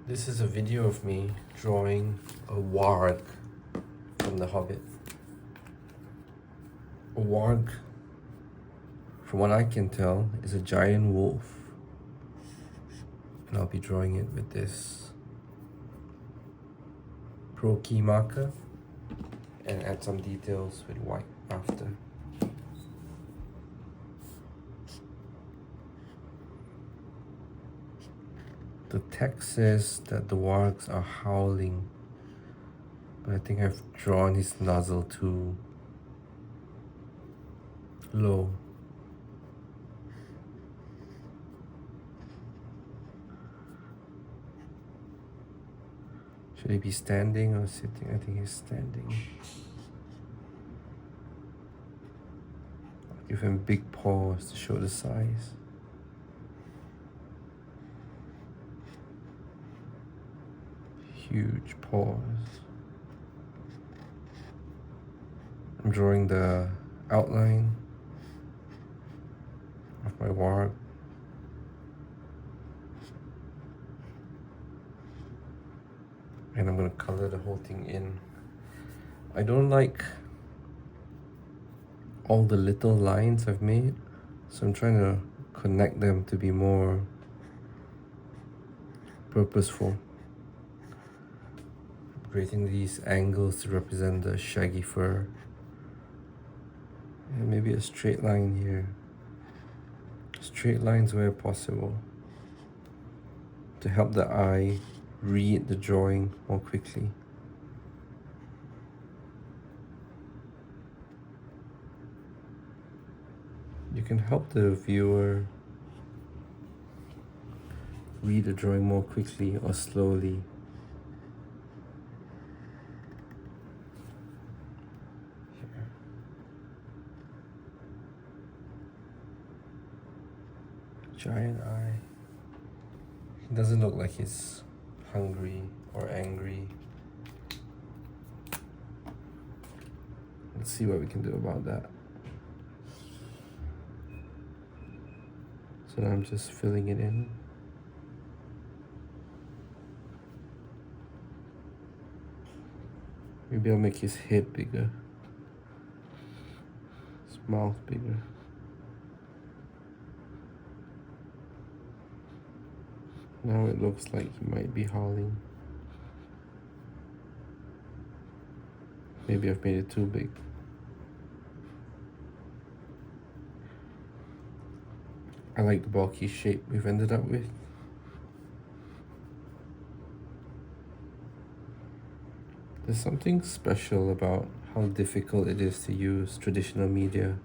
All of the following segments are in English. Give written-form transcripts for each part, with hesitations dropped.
This is a video of me drawing a warg from The Hobbit. A warg, from what I can tell, is a giant wolf. And I'll be drawing it with this Pro Key marker and add some details with white after. The text says that the wargs are howling, but I think I've drawn his nozzle too low. Should he be standing or sitting? I think he's standing. I'll give him big paws to show the size. Huge paws. I'm drawing the outline of my warg. And I'm going to color the whole thing in. I don't like all the little lines I've made, so I'm trying to connect them to be more purposeful. Creating these angles to represent the shaggy fur. And maybe a straight line here. Straight lines where possible, to help the eye read the drawing more quickly. You can help the viewer read the drawing more quickly or slowly. Here. Giant eye. It doesn't look like he's hungry or angry. Let's see what we can do about that. So now I'm just filling it in. Maybe I'll make his head bigger, his mouth bigger. Now it looks like he might be howling. Maybe I've made it too big. I like the bulky shape we've ended up with. There's something special about how difficult it is to use traditional media.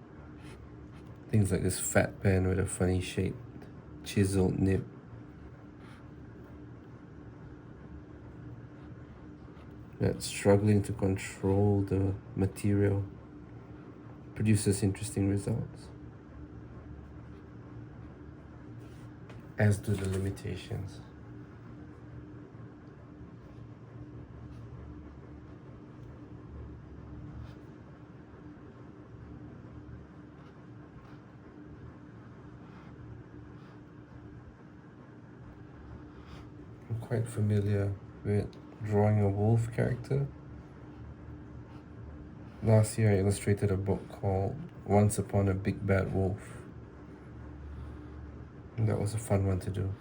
Things like this fat pen with a funny shaped, chiseled nib. That struggling to control the material produces interesting results, as do the limitations. I'm quite familiar with drawing a wolf character. Last year I illustrated a book called Once Upon a Big Bad Wolf. And that was a fun one to do.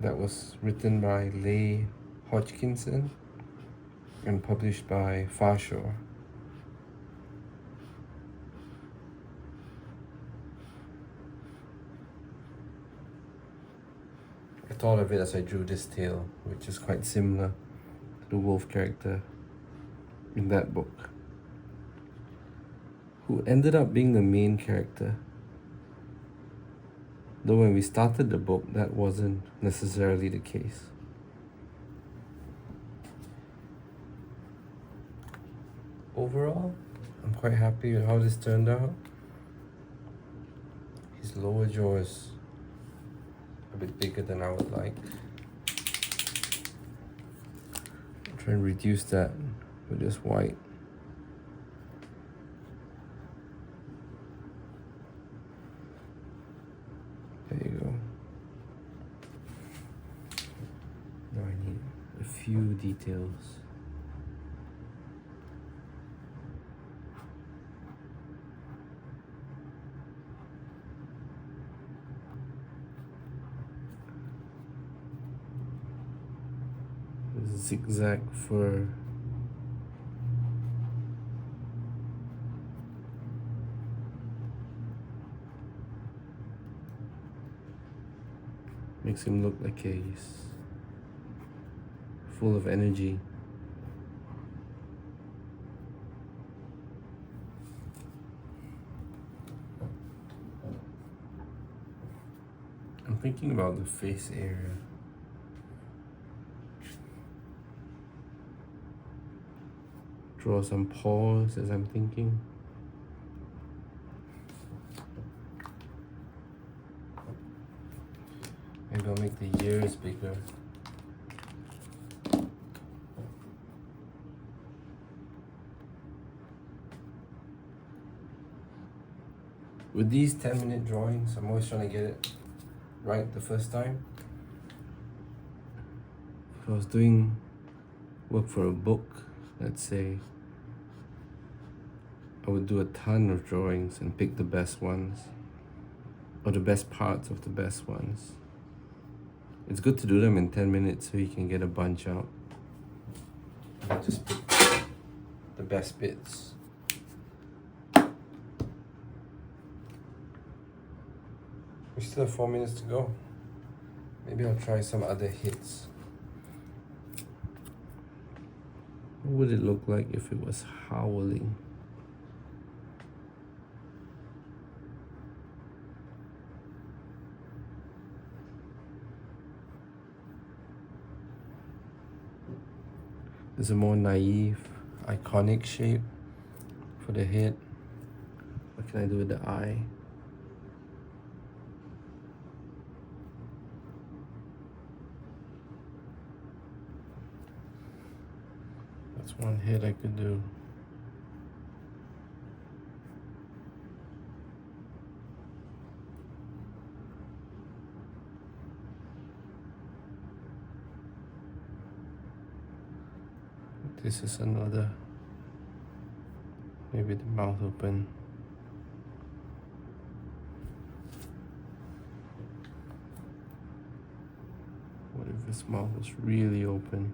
That was written by Leigh Hodgkinson and published by Farshore. I thought of it as I drew this tale, which is quite similar to the wolf character in that book, who ended up being the main character. Though when we started the book, that wasn't necessarily the case. Overall, I'm quite happy with how this turned out. His lower jaw is a bit bigger than I would like. I'll try and reduce that with this white. There you go. Now I need a few details. Zigzag fur. Makes him look like he's full of energy. I'm thinking about the face area. Draw some paws as I'm thinking. Maybe I'll make the ears bigger. With these 10-minute drawings, I'm always trying to get it right the first time. If I was doing work for a book, let's say, I would do a ton of drawings and pick the best ones, or the best parts of the best ones. It's good to do them in 10 minutes so you can get a bunch out. And just pick the best bits. We still have 4 minutes to go. Maybe I'll try some other hits. What would it look like if it was howling? There's a more naive, iconic shape for the head. What can I do with the eye? That's one head I could do. This is another. Maybe the mouth open. What if this mouth was really open?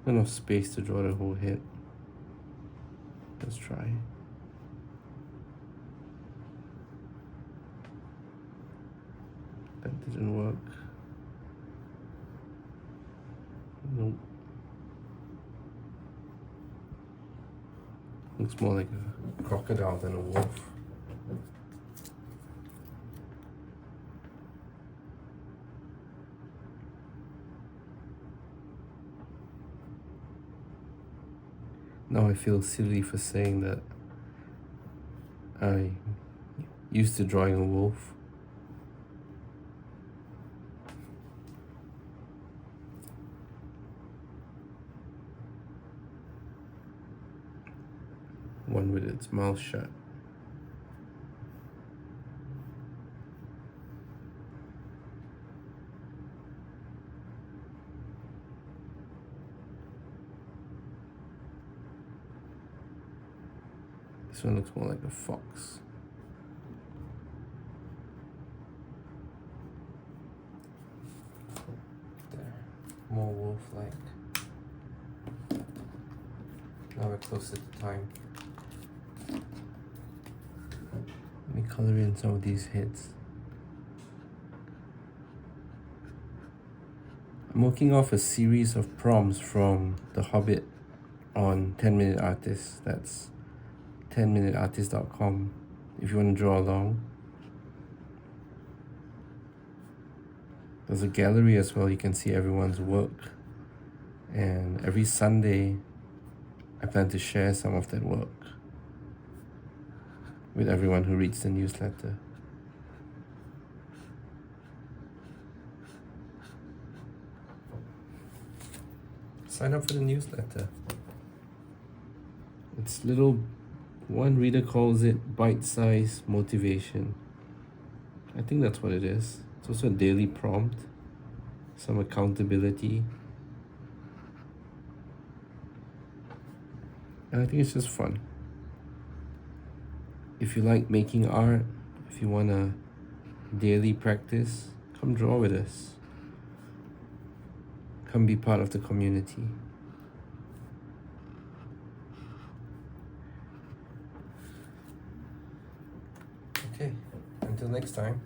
Not enough space to draw the whole head. Let's try. That didn't work. Nope. Looks more like a crocodile than a wolf. Now I feel silly for saying that I used to drawing a wolf. One with its mouth shut. This one looks more like a fox. There, more wolf-like. Now we're closer to time. Let me color in some of these heads. I'm working off a series of prompts from The Hobbit on 10-Minute Artist. That's 10minuteartist.com if you want to draw along. There's a gallery as well, you can see everyone's work. And every Sunday, I plan to share some of that work with everyone who reads the newsletter. Sign up for the newsletter. It's little, one reader calls it bite-sized motivation. I think that's what it is. It's also a daily prompt, some accountability. And I think it's just fun. If you like making art, if you want to daily practice, come draw with us. Come be part of the community. Okay, until next time.